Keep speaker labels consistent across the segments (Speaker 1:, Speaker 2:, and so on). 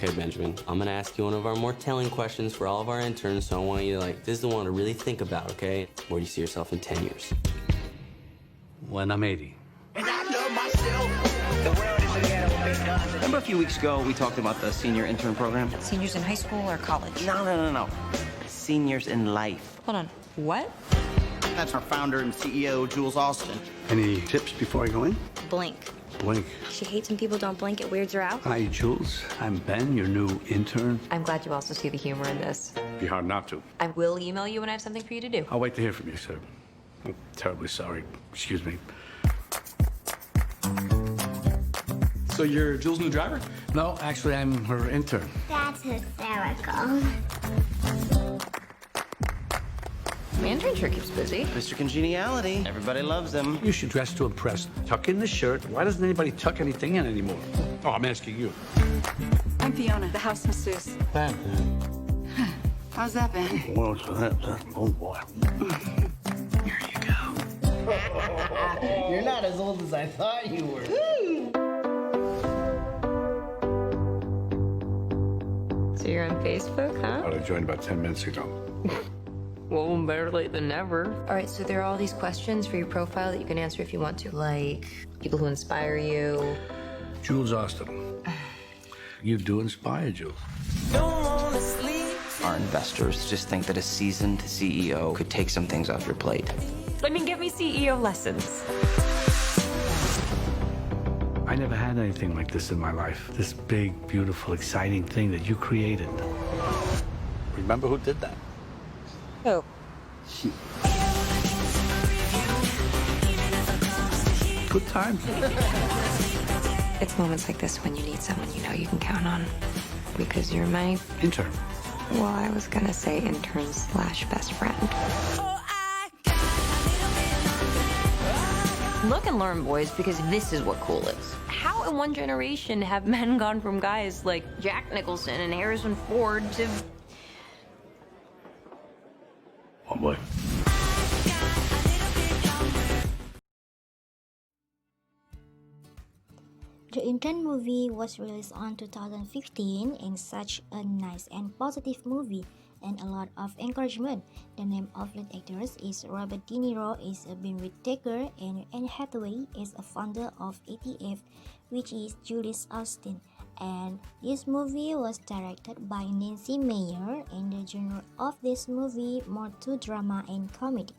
Speaker 1: Okay, Benjamin, I'm gonna ask you one of our more telling questions for all of our interns, so I want you to, this is the one to really think about, okay? Where do you see yourself in 10 years?
Speaker 2: When I'm 80.
Speaker 3: Remember a few weeks ago we talked about the senior intern program?
Speaker 4: Seniors in high school or college?
Speaker 3: No. Seniors in life.
Speaker 4: Hold on. What?
Speaker 5: That's our founder and CEO, Jules Austin.
Speaker 2: Any tips before I go in?
Speaker 4: Blink.
Speaker 2: Blink.
Speaker 4: She hates when people don't blink. It weirds her out.
Speaker 2: Hi, Jules. I'm Ben, your new intern.
Speaker 4: I'm glad you also see the humor in this.
Speaker 2: Be hard not to.
Speaker 4: I will email you when I have something for you to do.
Speaker 2: I'll wait to hear from you, sir. I'm terribly sorry. Excuse me.
Speaker 6: So you're Jules' new driver?
Speaker 2: No, actually, I'm her intern.
Speaker 7: That's hysterical.
Speaker 4: Intern sure keeps busy.
Speaker 3: Mr. Congeniality. Everybody loves him.
Speaker 2: You should dress to impress. Tuck in the shirt. Why doesn't anybody tuck anything in anymore? Oh, I'm asking you.
Speaker 8: I'm Fiona, the house masseuse.
Speaker 2: Ben.
Speaker 8: How's that been?
Speaker 2: Well, so oh, boy.
Speaker 8: Here you go.
Speaker 5: You're not as old as I thought you were.
Speaker 4: So you're on Facebook, huh?
Speaker 2: I joined about 10 minutes ago.
Speaker 4: Well, better late than never. All right, so there are all these questions for your profile that you can answer if you want to, like people who inspire you.
Speaker 2: Jules Austin. You do inspire, Jules.
Speaker 3: Our investors just think that a seasoned CEO could take some things off your plate.
Speaker 4: I mean, give me CEO lessons.
Speaker 2: I never had anything like this in my life. This big, beautiful, exciting thing that you created. Remember who did that?
Speaker 4: Oh.
Speaker 2: Good time.
Speaker 4: It's moments like this when you need someone you know you can count on. Because you're my...
Speaker 2: Intern.
Speaker 4: Well, I was gonna say intern/best friend. Look and learn, boys, because this is what cool is. How in one generation have men gone from guys like Jack Nicholson and Harrison Ford to...
Speaker 2: Oh, boy.
Speaker 7: The Intern movie was released on 2015 and such a nice and positive movie and a lot of encouragement. The name of lead actors is Robert De Niro is a Ben Whittaker and Anne Hathaway is a founder of ATF, which is Julius Austin. And this movie was directed by Nancy Meyer, and the genre of this movie more to drama and comedy.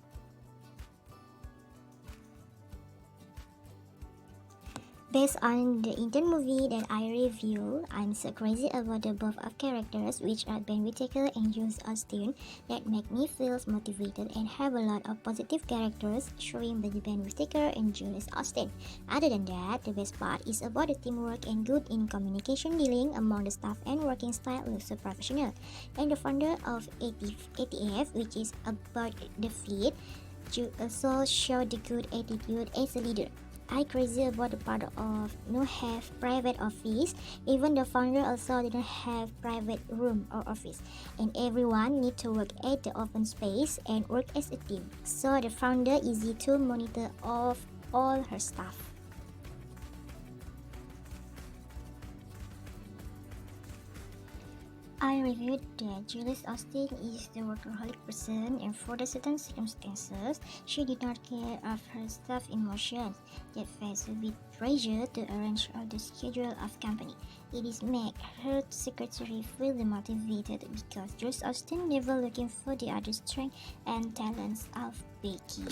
Speaker 7: Based on the Intern movie that I review, I'm so crazy about the both of characters, which are Ben Whittaker and Jules Austin, that make me feel motivated and have a lot of positive characters showing by Ben Whittaker and Jules Austin. Other than that, the best part is about the teamwork and good in communication dealing among the staff and working style looks so professional. And the founder of ATF, which is about the fleet, also showed the good attitude as a leader. I crazy about the part of no have private office. Even the founder also didn't have private room or office, and everyone need to work at the open space and work as a team. So the founder easy to monitor of all her staff. I reviewed that Julius Austin is the workaholic person, and for the certain circumstances, she did not care of her staff emotions that faced with pressure to arrange all the schedule of company. It is make her secretary feel demotivated because Julius Austin never looking for the other strength and talents of Becky.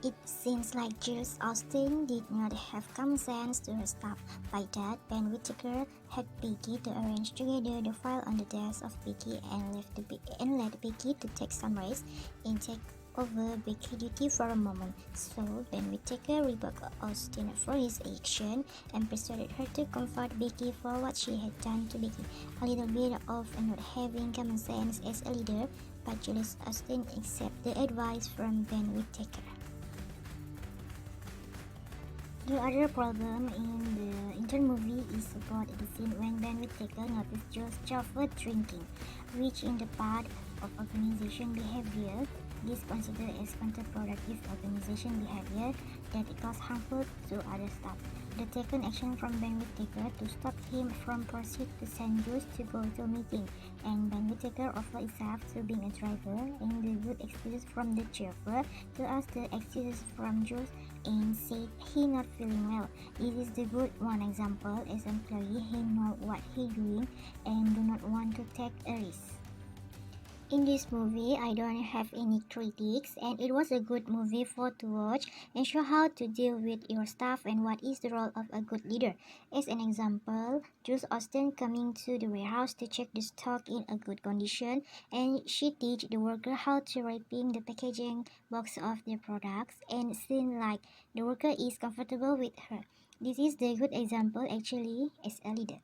Speaker 7: It seems like Jules Austin did not have common sense to her staff. By that, Ben Whittaker had Becky to arrange together the file on the desk of Becky and let Becky to take some rest and take over Becky duty for a moment. So Ben Whittaker rebuked Austin for his action and persuaded her to comfort Becky for what she had done to Becky. A little bit of not having common sense as a leader, but Jules Austin accepted the advice from Ben Whittaker. The other problem in the Intern movie is about the scene when Ben Whittaker noticed Jules' chauffeur drinking, which in the part of organization behavior is considered as counterproductive organization behavior that it was harmful to other staff. The taken action from Ben Whittaker to stop him from proceed to send Jules to go to a meeting, and Ben Whittaker offered himself to being a driver, and the good excuses from the chauffeur to ask the excuses from Jules and said he not feeling well. It is the good one example as employee he know what he doing and do not want to take a risk. In this movie, I don't have any critics, and it was a good movie for to watch and show how to deal with your staff and what is the role of a good leader. As an example, Jules Austen coming to the warehouse to check the stock in a good condition, and she teach the worker how to wrapping the packaging box of their products, and seem like the worker is comfortable with her. This is the good example actually as a leader.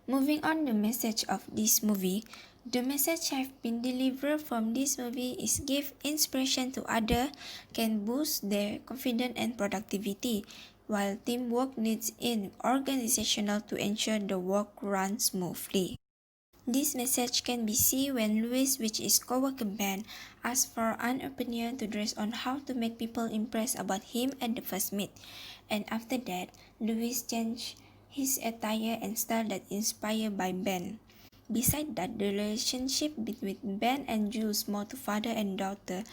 Speaker 9: Moving on the message of this movie, the message have been delivered from this movie is give inspiration to others can boost their confidence and productivity, while teamwork needs in organizational to ensure the work runs smoothly. This message can be seen when Louis, which is co-worker Ben, asks for an opinion to dress on how to make people impressed about him at the first meet, and after that, Louis changed his attire and style that inspired by Ben. Besides that, the relationship between Ben and Jules, more to father and daughter,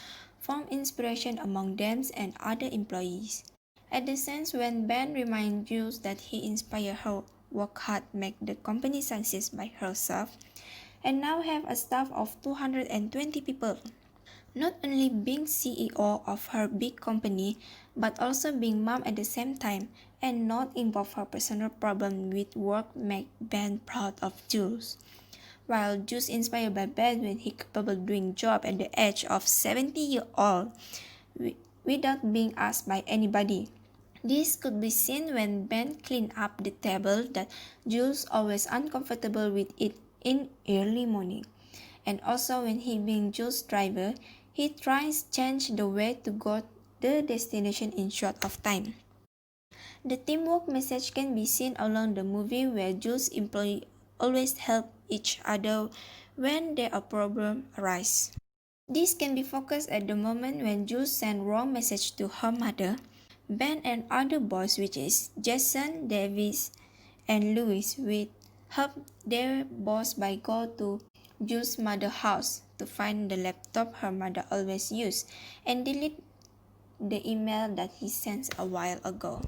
Speaker 9: form inspiration among them and other employees. At the sense when Ben reminds Jules that he inspired her work hard, make the company success by herself, and now have a staff of 220 people. Not only being CEO of her big company, but also being mom at the same time, and not involve her personal problem with work make Ben proud of Jules. While Jules inspired by Ben when he capable doing job at the age of 70 years old, without being asked by anybody. This could be seen when Ben cleaned up the table that Jules always uncomfortable with it in early morning. And also when he being Jules' driver, he tries change the way to go the destination in short of time. The teamwork message can be seen along the movie where Jules' employees always help each other when there are problems arise. This can be focused at the moment when Jules sent wrong message to her mother. Ben and other boys, which is Jason, Davis, and Louis, will help their boss by go to Jules' mother house to find the laptop her mother always used and delete the email that he sent a while ago.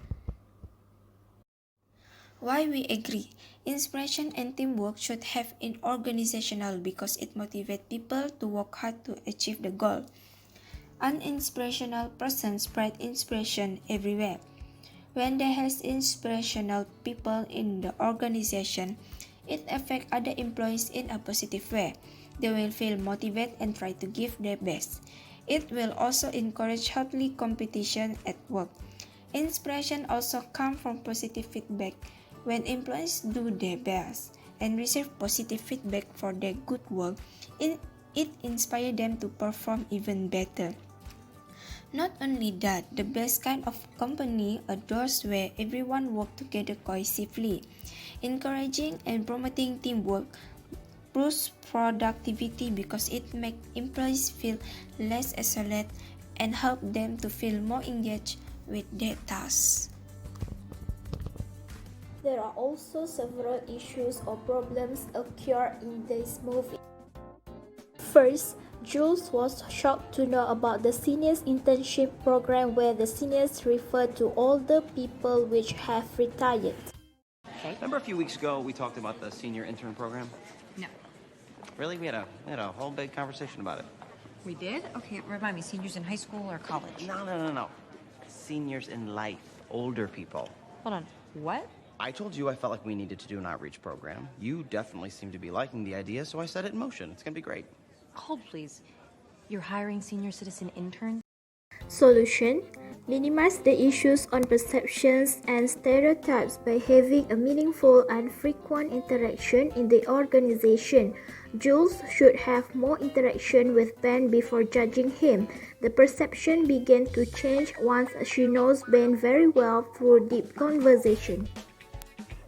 Speaker 9: Why we agree? Inspiration and teamwork should have in organizational because it motivates people to work hard to achieve the goal. An inspirational person spread inspiration everywhere. When there is inspirational people in the organization, it affects other employees in a positive way. They will feel motivated and try to give their best. It will also encourage healthy competition at work. Inspiration also comes from positive feedback. When employees do their best and receive positive feedback for their good work, it inspires them to perform even better. Not only that, the best kind of company are those where everyone works together cohesively. Encouraging and promoting teamwork boosts productivity because it makes employees feel less isolated and help them to feel more engaged with their tasks.
Speaker 10: There are also several issues or problems occur in this movie. First, Jules was shocked to know about the seniors internship program where the seniors refer to older people which have retired.
Speaker 3: Okay. Remember a few weeks ago we talked about the senior intern program?
Speaker 11: No.
Speaker 3: Really? We had a whole big conversation about it.
Speaker 11: We did? Okay, remind me, seniors in high school or college?
Speaker 3: No. Seniors in life, older people.
Speaker 11: Hold on, what?
Speaker 3: I told you I felt like we needed to do an outreach program. You definitely seem to be liking the idea, so I set it in motion. It's gonna be great.
Speaker 11: Hold, please. You're hiring senior citizen interns?
Speaker 10: Solution: minimize the issues on perceptions and stereotypes by having a meaningful and frequent interaction in the organization. Jules should have more interaction with Ben before judging him. The perception began to change once she knows Ben very well through deep conversation.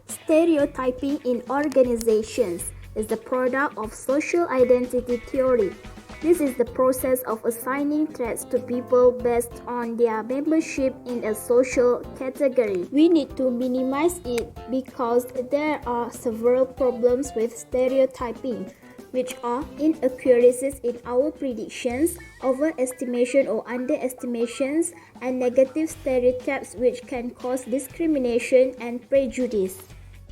Speaker 10: Stereotyping in organizations is the product of social identity theory. This is the process of assigning threats to people based on their membership in a social category. We need to minimize it because there are several problems with stereotyping, which are inaccuracies in our predictions, overestimation or underestimations, and negative stereotypes which can cause discrimination and prejudice.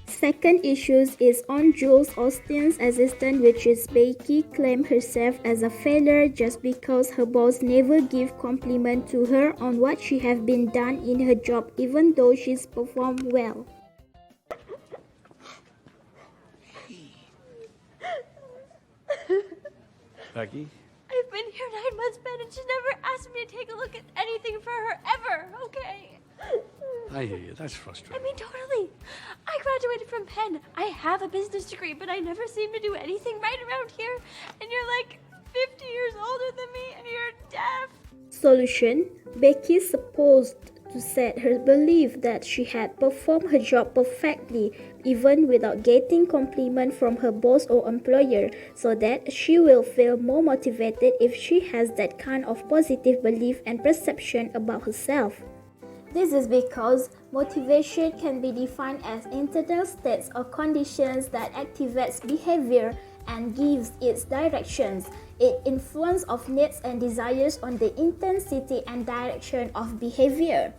Speaker 10: Second issue is on Jules Austin's assistant, which is Becky claimed herself as a failure just because her boss never give compliment to her on what she have been done in her job even though she's performed well.
Speaker 2: Becky?
Speaker 12: I've been here 9 months, Ben, and she's never asked me to take a look at anything for her ever, okay?
Speaker 2: I hear you. That's frustrating.
Speaker 12: I mean, totally. I graduated from Penn. I have a business degree, but I never seem to do anything right around here. And you're like 50 years older than me, and you're deaf.
Speaker 10: Solution: Becky is supposed to set her belief that she had performed her job perfectly, even without getting compliment from her boss or employer, so that she will feel more motivated if she has that kind of positive belief and perception about herself. This is because motivation can be defined as internal states or conditions that activates behavior and gives its directions. It influence of needs and desires on the intensity and direction of behavior.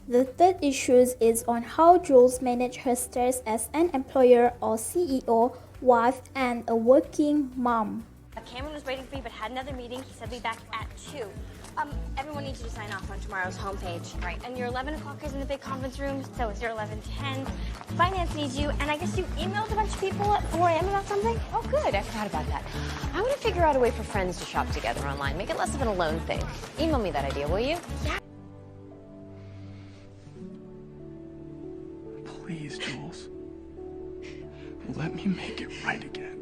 Speaker 10: The third issue is on how Jules managed her stress as an employer or CEO, wife, and a working mom.
Speaker 12: Cameron was waiting for you but had another meeting. He said be back at 2. Everyone needs you to sign off on tomorrow's homepage. Right. And your 11 o'clock is in the big conference room, so is your 11:10. Finance needs you, and I guess you emailed a bunch of people at 4 a.m. about something?
Speaker 11: Oh, good. I forgot about that. I want to figure out a way for friends to shop together online. Make it less of an alone thing. Email me that idea, will you?
Speaker 12: Yeah.
Speaker 6: Please, Jules. Let me make it right again.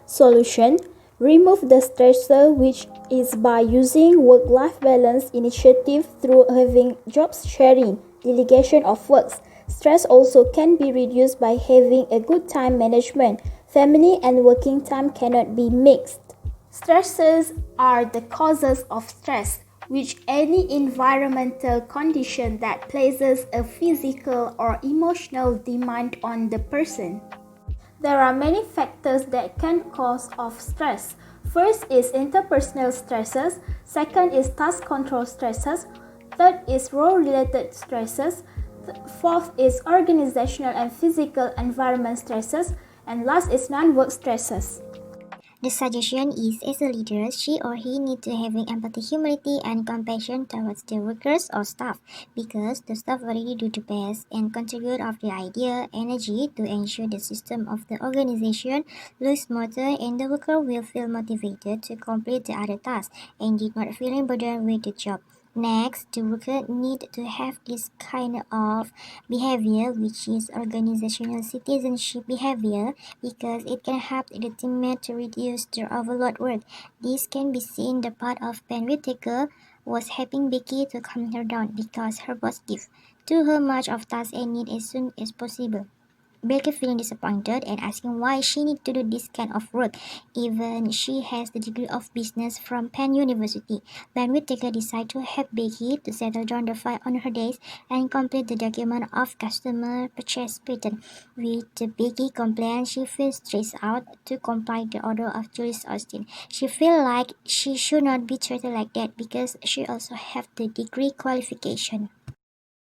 Speaker 10: Solution: remove the stressor, which is by using work-life balance initiative through having job sharing, delegation of works. Stress also can be reduced by having a good time management. Family and working time cannot be mixed. Stressors are the causes of stress, which any environmental condition that places a physical or emotional demand on the person. There are many factors that can cause of stress. First is interpersonal stresses. Second is task control stresses. Third is role-related stresses. Fourth is organizational and physical environment stresses. And last is non-work stresses.
Speaker 7: The suggestion is, as a leader, she or he need to having empathy, humility, and compassion towards the workers or staff, because the staff already do the best and contribute of the idea, energy to ensure the system of the organization looks smoother, and the worker will feel motivated to complete the other tasks and did not feeling burdened with the job. Next, the worker need to have this kind of behavior, which is organizational citizenship behavior, because it can help the teammate to reduce their overload work. This can be seen the part of Ben Whittaker was helping Becky to calm her down because her boss give to her much of tasks and need as soon as possible. Becky feeling disappointed and asking why she need to do this kind of work, even she has the degree of business from Penn University. Ben Whittaker decided to help Becky to settle down the file on her days and complete the document of customer purchase pattern. With Becky complaint, she feels stressed out to comply the order of Jules Austin. She feels like she should not be treated like that because she also have the degree qualification.